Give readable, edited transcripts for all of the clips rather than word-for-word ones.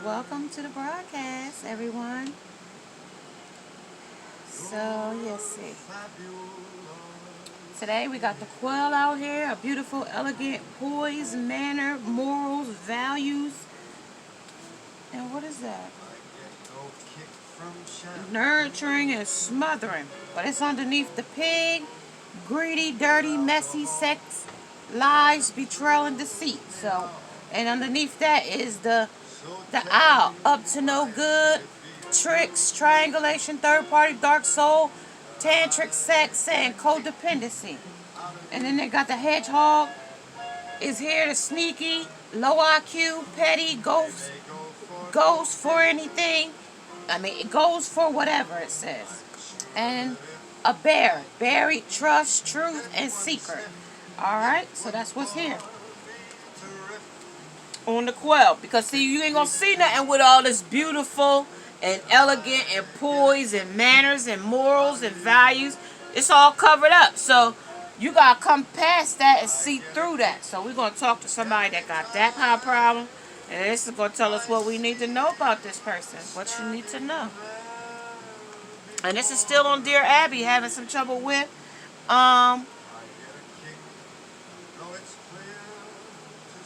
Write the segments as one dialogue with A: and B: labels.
A: Welcome to the broadcast, everyone. So, let's see. Today we got the quail out here, a beautiful, elegant, poise, manner, morals, values. And what is that? Nurturing and smothering. But it's underneath the pig, greedy, dirty, messy, sex, lies, betrayal, and deceit. So, and underneath that is the owl, up to no good, tricks, triangulation, third party, dark soul, tantric sex, and codependency. And then they got the hedgehog, is here to sneaky, low IQ, petty, goes for anything. I mean, it goes for whatever it says. And a bear, buried, trust, truth, and secret. Alright, so that's what's here on the quail. Because see, you ain't gonna see nothing with all this beautiful and elegant and poise and manners and morals and values. It's all covered up. So you gotta come past that and see through that. So we're gonna talk to somebody that got that kind of problem. And this is gonna tell us what we need to know about this person. What you need to know. And this is still on Dear Abby, having some trouble with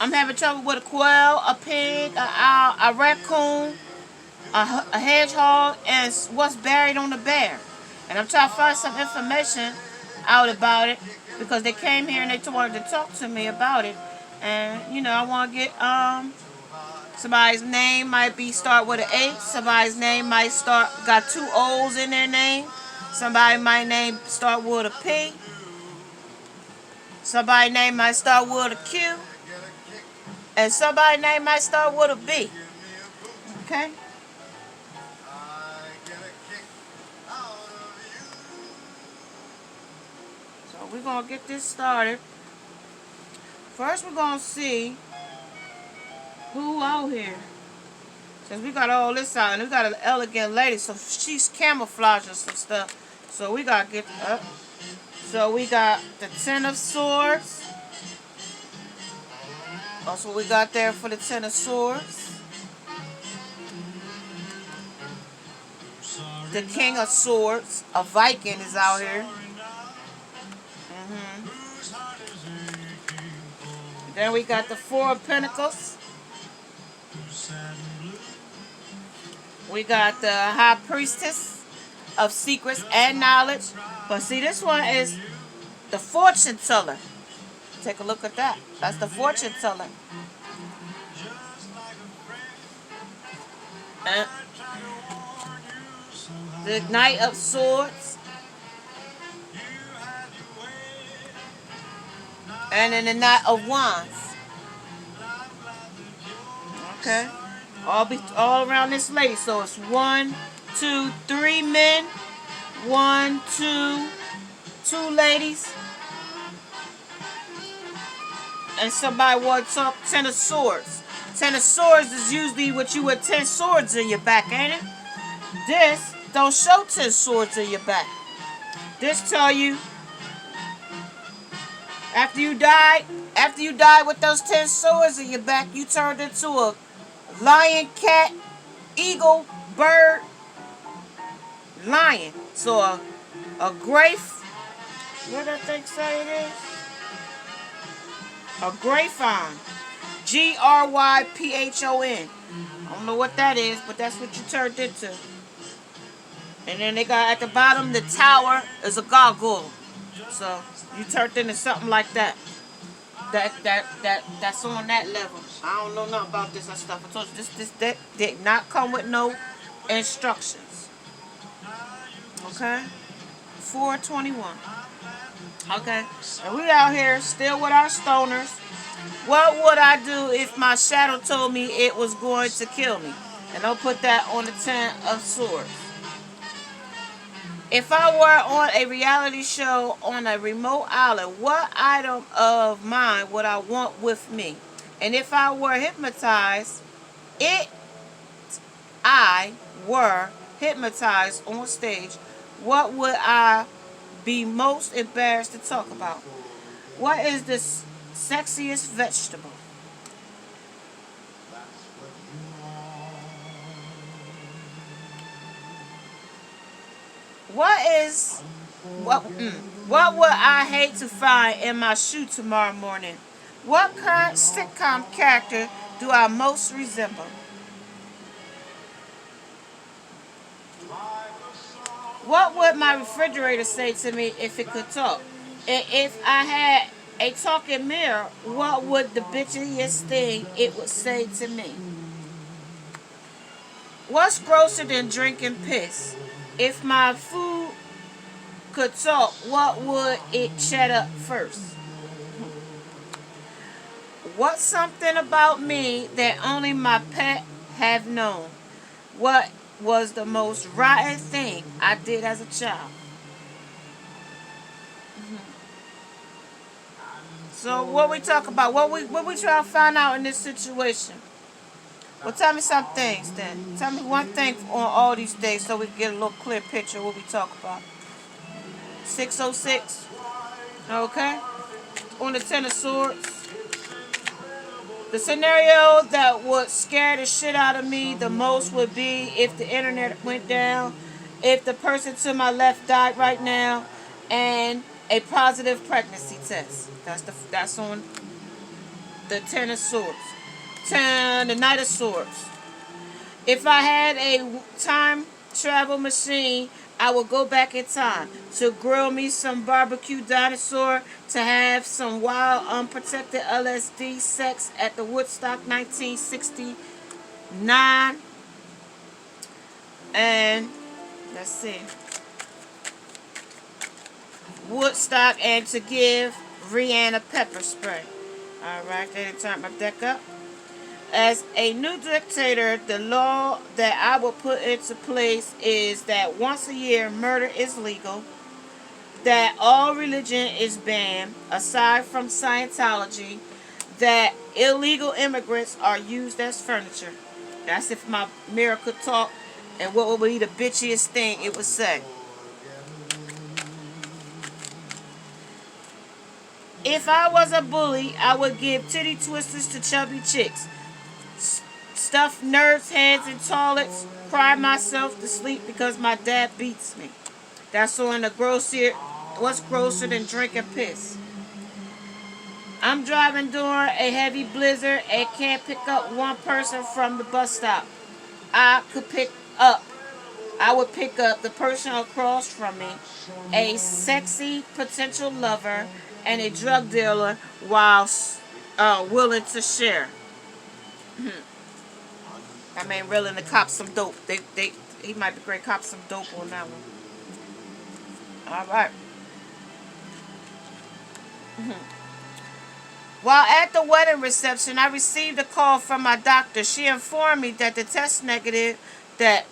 A: I'm having trouble with a quail, a pig, a owl, a raccoon, a hedgehog, and what's buried on the bear. And I'm trying to find some information out about it because they came here and they wanted to talk to me about it. And you know, I want to get somebody's name might be start with an H. Somebody's name might got two O's in their name. Somebody might name start with a P. Somebody's name might start with a Q. And somebody's name might start with a B. Okay? So we're going to get this started. First we're going to see who out here. Since we got all this out and we got an elegant lady, so she's camouflaging some stuff. So we got to get up. So we got the Ten of Swords. That's what we got there for the Ten of Swords. The King of Swords, a Viking, is out here. Then we got the Four of Pentacles. We got the High Priestess of Secrets and Knowledge. But see, this one is the Fortune Teller. Take a look at that. That's the Fortune Teller. And the Knight of Swords. And then the Knight of Wands. Okay. All around this lady. So it's 1, 2, 3 men. 1, 2, 2 ladies. And somebody want to talk Ten of Swords. Ten of Swords is usually what you with 10 swords in your back, ain't it? This don't show 10 swords in your back. This tell you after you died with those 10 swords in your back, you turned into a lion, cat, eagle, bird, lion. So a grafe, what did I think say it is? A Grayphon. Gryphon. I don't know what that is, but that's what you turned into. And then they got at the bottom, the tower is a gargoyle. So you turned into something like that. That's on that level. I don't know nothing about this stuff. I told you this did not come with no instructions. Okay? 421. Okay, and we out here still with our stoners. What would I do if my shadow told me it was going to kill me? And I'll put that on the Ten of Swords. If I were on a reality show on a remote island, what item of mine would I want with me? And if I were hypnotized, I were hypnotized on stage, what would I be most embarrassed to talk about? What is the sexiest vegetable? What is what? What would I hate to find in my shoe tomorrow morning? What current sitcom character do I most resemble? What would my refrigerator say to me if it could talk? If I had a talking mirror, what would the bitchiest thing it would say to me? What's grosser than drinking piss? If my food could talk, what would it chat up first? What's something about me that only my pet have known? What was the most rotten thing I did as a child? So what we talk about? What we try to find out in this situation? Well, tell me some things then. Tell me one thing on all these things so we can get a little clear picture of what we talk about. 606. Okay. On the Ten of Swords. The scenario that would scare the shit out of me the most would be if the internet went down, if the person to my left died right now, and a positive pregnancy test. That's on the Ten of Swords. The Knight of Swords. If I had a time travel machine, I would go back in time to grill me some barbecue dinosaur, to have some wild, unprotected LSD sex at the Woodstock 1969. And, let's see, Woodstock, and to give Rihanna pepper spray. Alright, they didn't turn my deck up. As a new dictator, the law that I will put into place is that once a year murder is legal, that all religion is banned aside from Scientology, that illegal immigrants are used as furniture. That's if my mirror could talk, and what would be the bitchiest thing it would say. If I was a bully, I would give titty twisters to chubby chicks, stuff nerds' heads in toilets, cry myself to sleep because my dad beats me. That's on the grosser. What's grosser than drinking piss? I'm driving during a heavy blizzard and can't pick up one person from the bus stop. I could pick up. I would pick up the person across from me, a sexy potential lover, and a drug dealer while willing to share. I mean, willing to cop some dope. He might be great cop some dope on that one. All right. While at the wedding reception, I received a call from my doctor. She informed me that that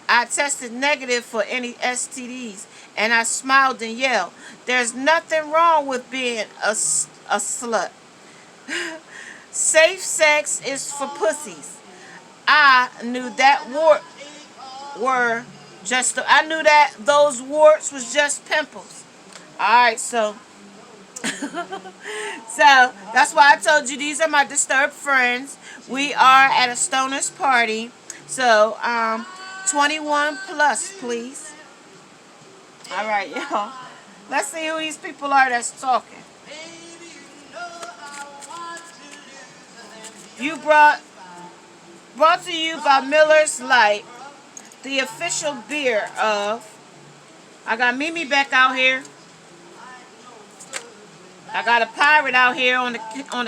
A: I tested negative for any STDs, and I smiled and yelled, "There's nothing wrong with being a slut. Safe sex is for pussies." I knew that I knew that those warts was just pimples. Alright, so so that's why I told you these are my disturbed friends. We are at a stoner's party. So 21 plus, please. Alright, y'all. Let's see who these people are that's talking. Brought to you by Miller's Light, the official beer of. I got Mimi back out here. I got a pirate out here on the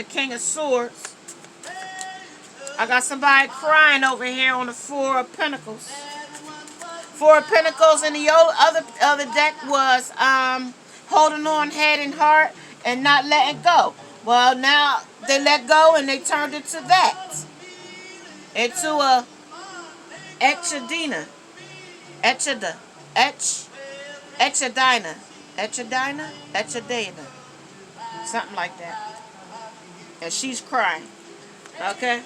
A: King of Swords. I got somebody crying over here on the Four of Pentacles. Four of Pentacles, and the other deck was holding on head and heart and not letting go. Well, now they let go and they turned it to that. Into a Echidina. Echidina. Something like that. And she's crying. Okay?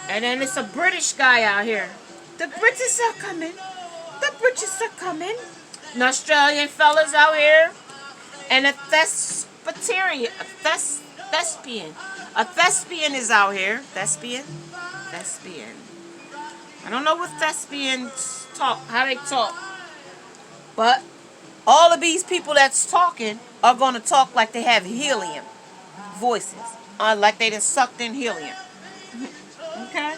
A: And then it's a British guy out here. The British are coming. The British are coming. An Australian fella's out here. And a thespian. A thespian is out here. Thespian. I don't know what thespians talk, how they talk. But all of these people that's talking are going to talk like they have helium voices. Like they just sucked in helium. Okay?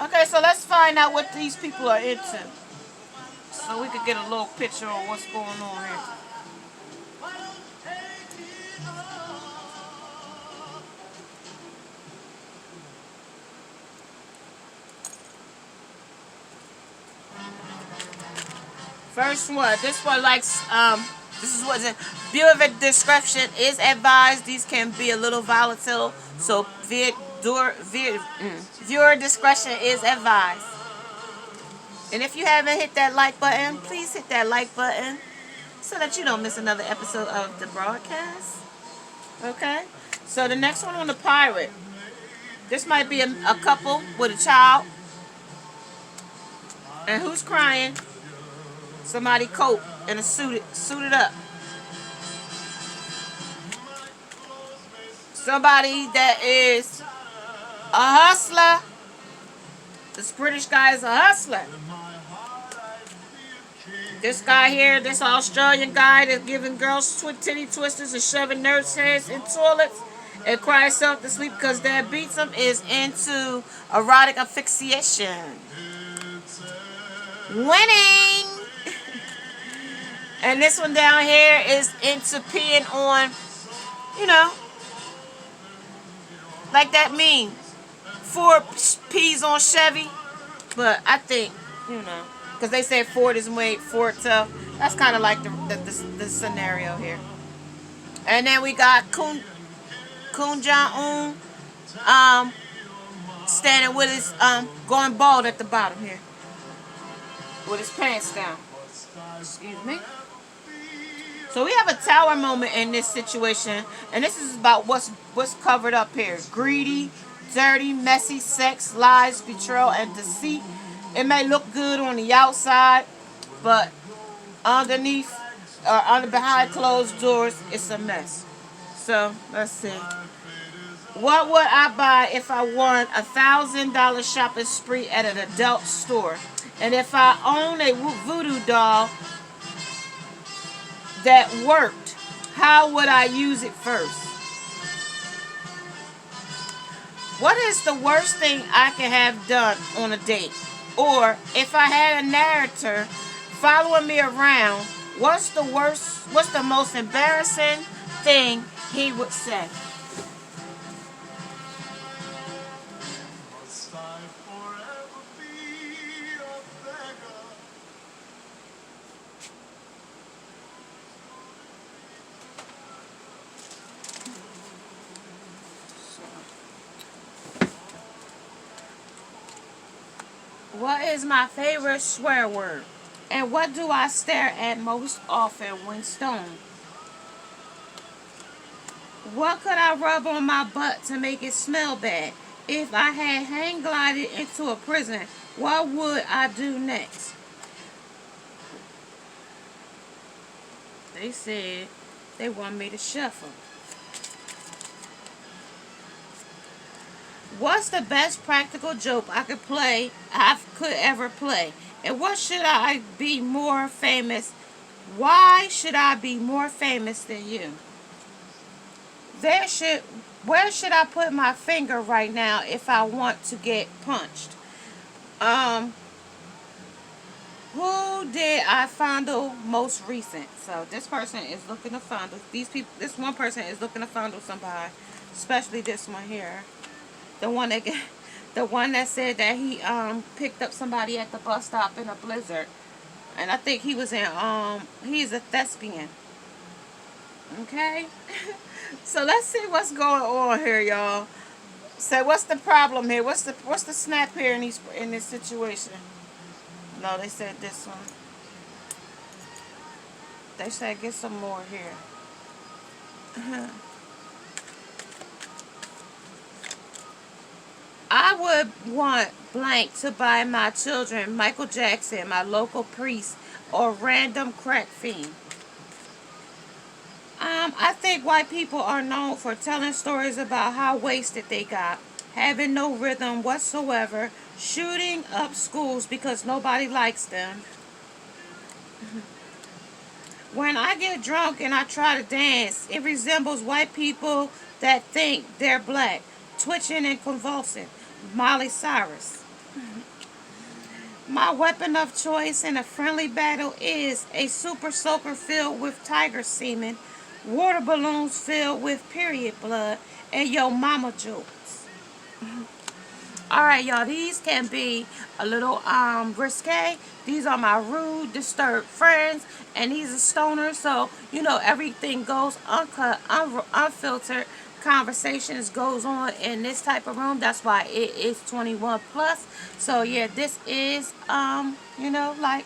A: Okay, so let's find out what these people are into. So we could get a little picture of what's going on here. First one. This one likes, this is what's in. Viewer discretion is advised. These can be a little volatile. So viewer discretion is advised. And if you haven't hit that like button, please hit that like button so that you don't miss another episode of the broadcast. Okay? So the next one on the pirate. This might be a couple with a child. And who's crying? Somebody coat and suited up. Somebody that is a hustler. This British guy is a hustler. This guy here, this Australian guy that's giving girls titty twisters and shoving nurse heads in toilets and crying himself to sleep because dad beats him, is into erotic asphyxiation. Winning! And this one down here is into peeing on, you know, like that meme. Ford pees on Chevy. But I think, you know, because they say Ford is made Ford tough. That's kind of like the scenario here. And then we got Kun Jong-un standing with his, going bald at the bottom here. With his pants down. Excuse me. So we have a tower moment in this situation, and this is about what's covered up here. Greedy, dirty, messy sex, lies, betrayal, and deceit. It may look good on the outside, but underneath or behind closed doors, it's a mess. So let's see. What would I buy if I won $1,000 shopping spree at an adult store? And if I own a voodoo doll that worked, how would I use it first? What is the worst thing I could have done on a date? Or if I had a narrator following me around, what's the most embarrassing thing he would say? What is my favorite swear word? And what do I stare at most often when stoned? What could I rub on my butt to make it smell bad? If I had hang glided into a prison, what would I do next? They said they want me to shuffle. What's the best practical joke I could ever play? And what should I be more famous? Why should I be more famous than you? Where should I put my finger right now if I want to get punched? Who did I fondle most recent? So this person is looking to fondle. This one person is looking to fondle somebody, especially this one here. The one that said that he picked up somebody at the bus stop in a blizzard, and I think he's a thespian. Okay, so let's see what's going on here, y'all. So what's the problem here? What's the snap here in this situation? No, they said this one. They said get some more here. I would want blank to buy my children Michael Jackson, my local priest, or random crack fiend. I think white people are known for telling stories about how wasted they got, having no rhythm whatsoever, shooting up schools because nobody likes them, When I get drunk and I try to dance, it resembles white people that think they're black, twitching and convulsing. Miley Cyrus. My weapon of choice in a friendly battle is a super soaker filled with tiger semen, water balloons filled with period blood, and yo mama jokes. Alright, y'all, these can be a little risque. These are my rude, disturbed friends, and these are stoners, so you know everything goes uncut, unfiltered conversations goes on in this type of room. That's why it is 21 plus. So yeah, this is you know, like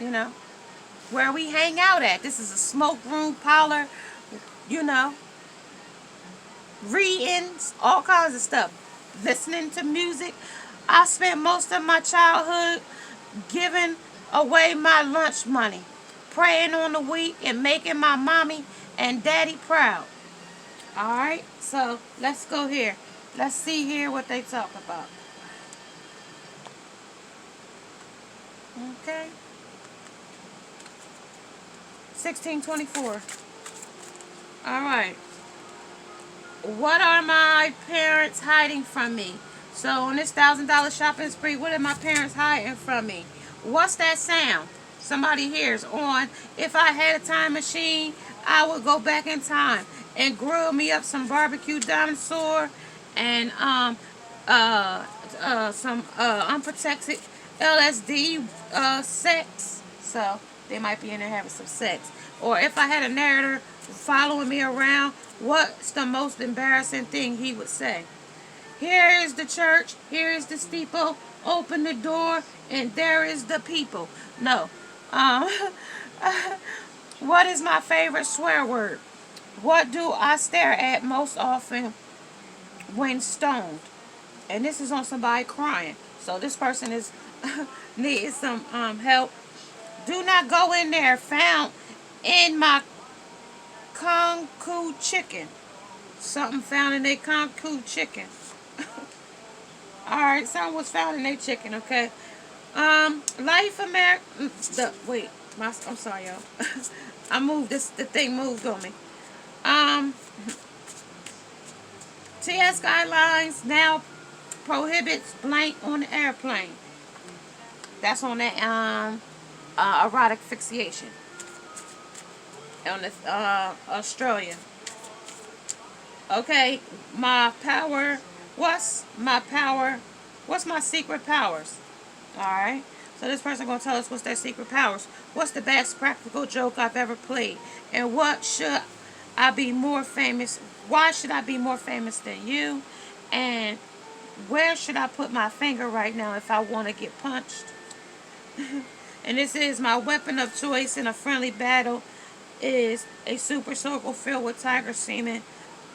A: you know, where we hang out at. This is a smoke room, parlor, you know, readings, all kinds of stuff. Listening to music. I spent most of my childhood giving away my lunch money, praying on the week, and making my mommy and daddy proud. Alright, so let's go here. Let's see here what they talk about. Okay. 1624. Alright. What are my parents hiding from me? So on this $1,000 shopping spree, what are my parents hiding from me? What's that sound? Somebody hears on. If I had a time machine, I would go back in time and grill me up some barbecue dinosaur and some unprotected LSD sex. So they might be in there having some sex. Or if I had a narrator following me around, what's the most embarrassing thing he would say? Here is the church, here is the steeple, open the door, and there is the people. No. Um, what is my favorite swear word? What do I stare at most often when stoned? And this is on somebody crying. So this person is needs some help. Do not go in there. Found in my Kung Ku chicken. Something found in their Kung Ku chicken. Alright, something was found in their chicken, okay? Life America. Wait, I'm sorry, y'all. I moved this. The thing moved on me. TS guidelines now prohibits blank on the airplane. That's on that erotic fixation on the Australia. Okay, my power. What's my power? What's my secret powers? Alright. So this person gonna tell us what's their secret powers. What's the best practical joke I've ever played? And what should I be more famous? Why should I be more famous than you? And where should I put my finger right now if I want to get punched? And this is my weapon of choice in a friendly battle is a super circle filled with tiger semen,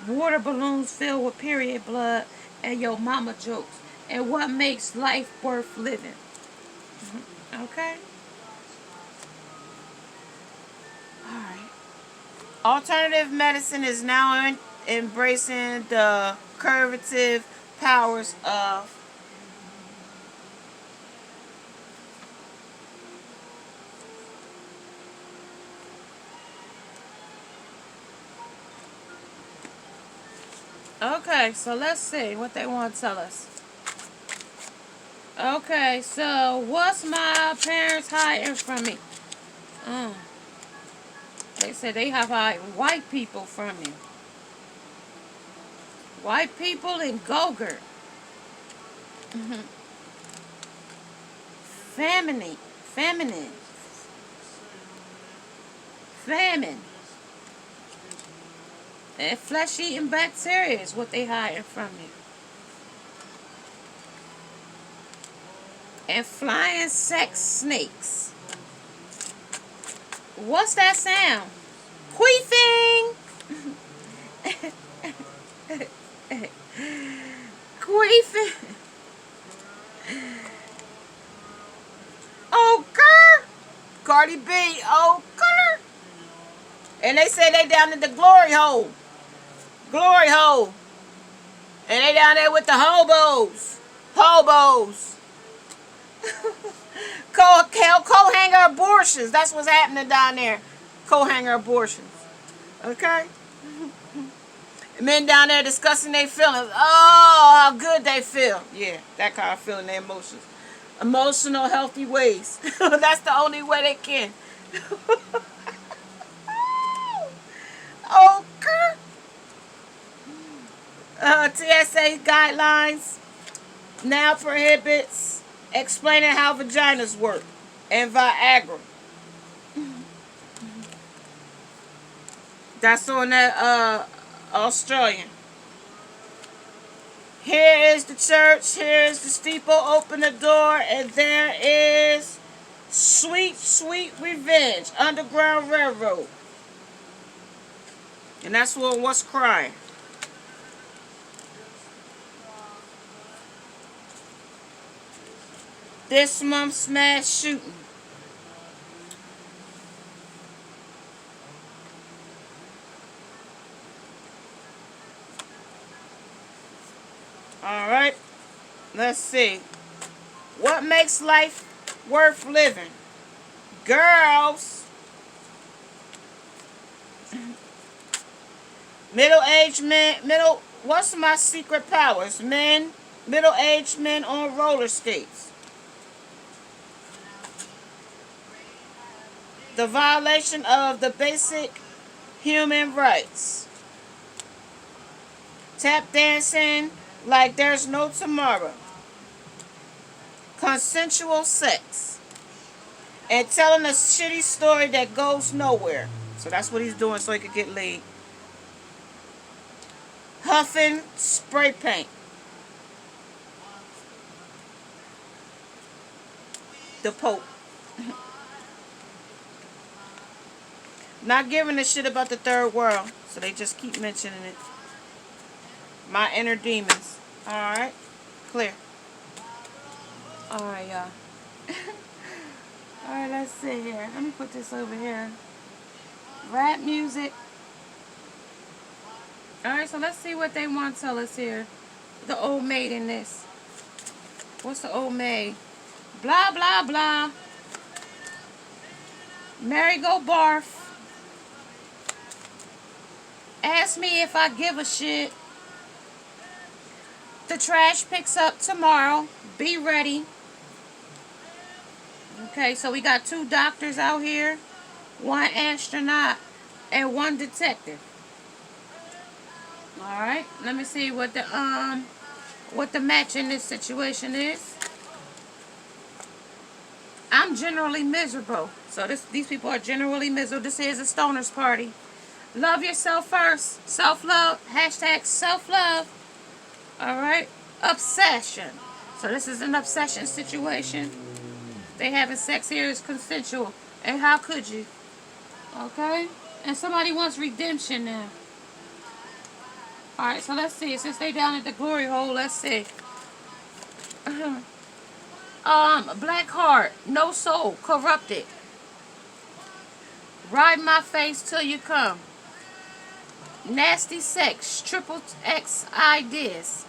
A: water balloons filled with period blood, and your mama jokes. And what makes life worth living? Okay? Alright. Alternative medicine is now embracing the curative powers of okay, so let's see what they want to tell us. Okay, so what's my parents hiding from me? They said they have hiding white people from you. White people in Gogurt. Feminine. Feminine. Famine. And flesh-eating bacteria is what they hiding from you. And flying sex snakes. What's that sound? Queefing. Queefing. Oh, girl. Cardi B. Oh, girl. And they say they down in the glory hole. Glory hole. And they down there with the hobos. Hobos. Co-hanger abortions. That's what's happening down there. Co-hanger abortions. Okay? Men down there discussing their feelings. Oh, how good they feel. Yeah, that kind of feeling, their emotions. Emotional, healthy ways. That's the only way they can. Okay. TSA guidelines now prohibits explaining how vaginas work and Viagra. That's on that Australian. Here is the church. Here is the steeple. Open the door, and there is Sweet, Sweet Revenge, Underground Railroad. And that's what What's Crying. This month's mass shooting. Alright, let's see. What makes life worth living? Girls. Middle-aged men. What's my secret powers? Men. Middle-aged men on roller skates. The violation of the basic human rights. Tap dancing like there's no tomorrow. Consensual sex. And telling a shitty story that goes nowhere. So that's what he's doing so he could get laid. Huffing spray paint. The Pope. Not giving a shit about the third world. So they just keep mentioning it. My inner demons. Alright. Clear. Alright, y'all. Alright, let's see here. Let me put this over here. Rap music. Alright, so let's see what they want to tell us here. The old maid in this. What's the old maid? Blah, blah, blah. Mary go barf. Ask me if I give a shit. The trash picks up tomorrow. Be ready. Okay, so we got 2 doctors out here, 1 astronaut, and 1 detective. Alright, let me see what the match in this situation is. I'm generally miserable. So these people are generally miserable. This is a stoner's party. Love yourself first. Self-love. Hashtag self-love. Alright. Obsession. So this is an obsession situation. They having sex here is consensual. And how could you? Okay. And somebody wants redemption now. Alright, so let's see. Since they down at the glory hole, let's see. Black heart. No soul. Corrupted. Ride my face till you come. Nasty sex. Triple X ideas.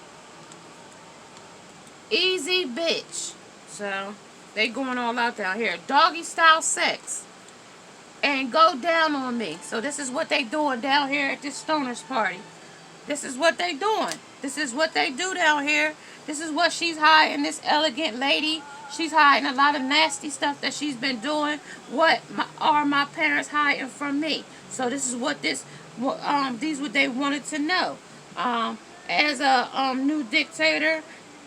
A: Easy bitch. So, they going all out down here. Doggy style sex. And go down on me. So this is what they doing down here at this stoners party. This is what they doing. This is what they do down here. This is what she's hiding, this elegant lady. She's hiding a lot of nasty stuff that she's been doing. What are my parents hiding from me? So this is what these what they wanted to know. As a new dictator,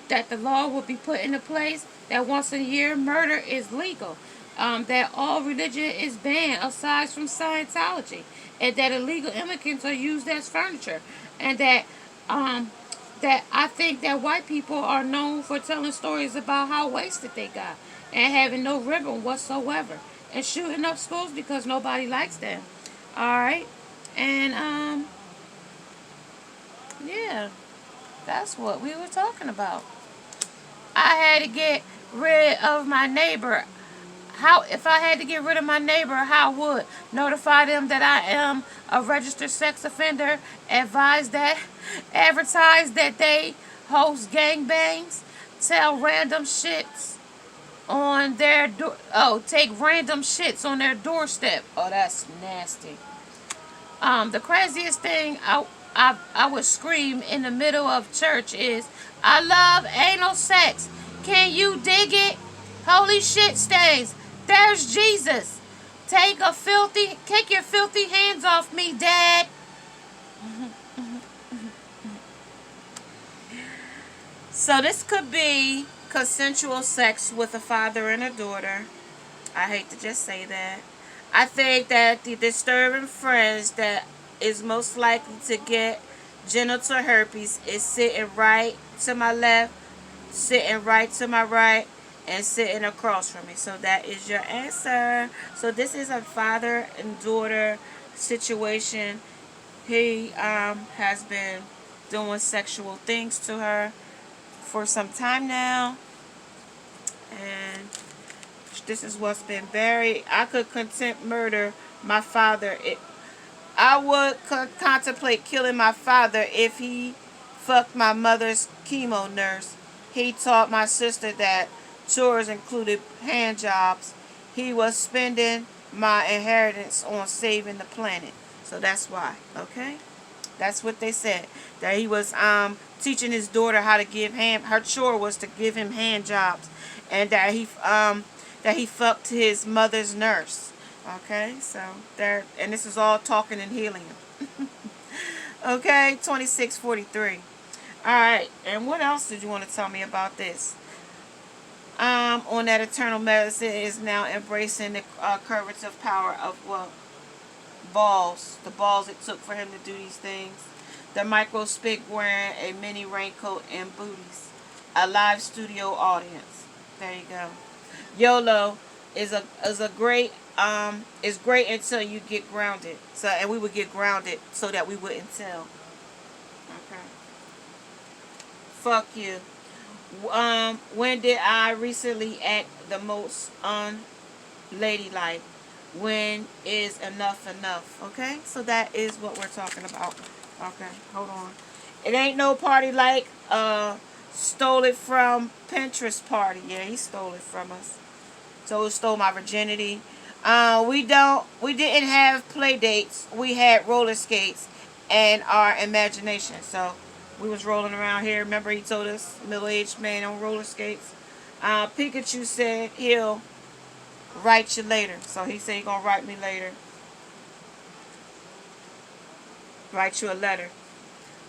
A: that the law will be put into place that once a year murder is legal. That all religion is banned aside from Scientology, and that illegal immigrants are used as furniture, and that I think that white people are known for telling stories about how wasted they got and having no ribbon whatsoever and shooting up schools because nobody likes them. Alright? And yeah, that's what we were talking about. I had to get rid of my neighbor. If I had to get rid of my neighbor, how would? Notify them that I am a registered sex offender, advise that, advertise that they host gangbangs, tell random shits, on their door. Oh, take random shits on their doorstep. Oh, that's nasty. The craziest thing I would scream in the middle of church is, I love anal sex. Can you dig it? Holy shit stains. There's Jesus. Take your filthy hands off me, Dad. So this could be consensual sex with a father and a daughter. I hate to just say that. I think that the disturbing friends that is most likely to get genital herpes is sitting right to my left, sitting right to my right, and sitting across from me. So that is your answer. So this is a father and daughter situation. He has been doing sexual things to her for some time now, and this is what's been buried. I could contempt murder my father. I would contemplate killing my father if he fucked my mother's chemo nurse. He taught my sister that chores included hand jobs. He was spending my inheritance on saving the planet. So that's why, okay? That's what they said. That he was teaching his daughter how to give hand. Her chore was to give him hand jobs, and that he fucked his mother's nurse. Okay, so there, and this is all talking in helium. Okay, 2643. All right, and what else did you want to tell me about this? On that eternal medicine is now embracing the curvative power of what? Balls. The balls it took for him to do these things. The micro spick wearing a mini raincoat and booties. A live studio audience. There you go. YOLO is a great is great until you get grounded. So, and we would get grounded so that we wouldn't tell. Okay. Fuck you. When did I recently act the most unladylike? When is enough enough? Okay, so that is what we're talking about. Okay, hold on. It ain't no party like stole it from Pinterest party. Yeah, he stole it from us. So he stole my virginity. We didn't have play dates. We had roller skates and our imagination. So we was rolling around here. Remember he told us, middle-aged man on roller skates. Pikachu said he'll write you later. So he said he gonna write me later. Write you a letter.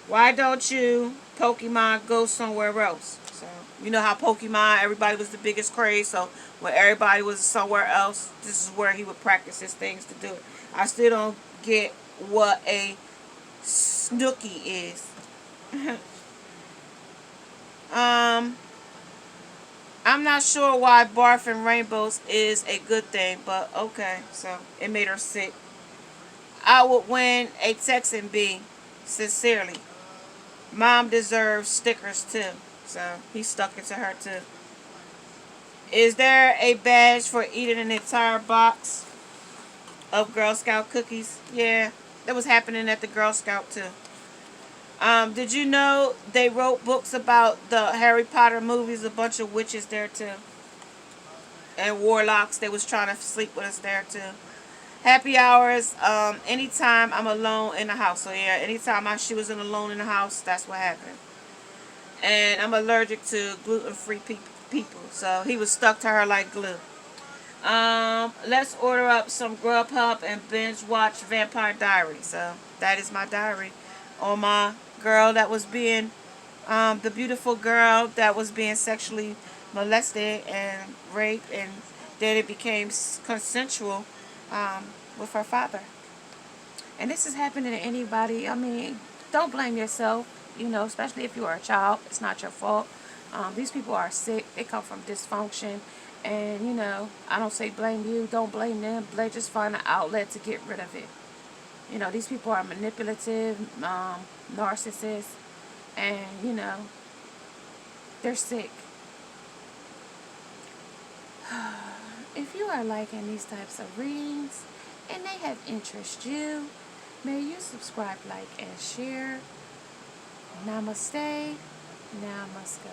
A: Why don't you Pokemon go somewhere else? So you know how Pokemon, everybody was the biggest craze. So when everybody was somewhere else, this is where he would practice his things to do it. I still don't get what a Snooky is. um, I'm not sure why barfing rainbows is a good thing, but okay. So it made her sick. I would win a Texan bee, sincerely. Mom deserves stickers too. So he stuck it to her too. Is there a badge for eating an entire box of Girl Scout cookies? Yeah, that was happening at the Girl Scout too. Did you know they wrote books about the Harry Potter movies? A bunch of witches there too, and warlocks. They was trying to sleep with us there too. Happy hours. Anytime I'm alone in the house. So yeah, anytime she was alone in the house, that's what happened. And I'm allergic to gluten-free people. So he was stuck to her like glue. Let's order up some Grubhub and binge watch Vampire Diaries. So that is my diary on my girl that was being, the beautiful girl that was being sexually molested and raped, and then it became consensual with her father. And this is happening to anybody. I mean, don't blame yourself, especially if you are a child. It's not your fault. These people are sick. They come from dysfunction. And, I don't say blame you. Don't blame them. Just find an outlet to get rid of it. These people are manipulative, narcissists, and, they're sick. If you are liking these types of readings and they have interest you, may you subscribe, like, and share. Namaste. Now I must go.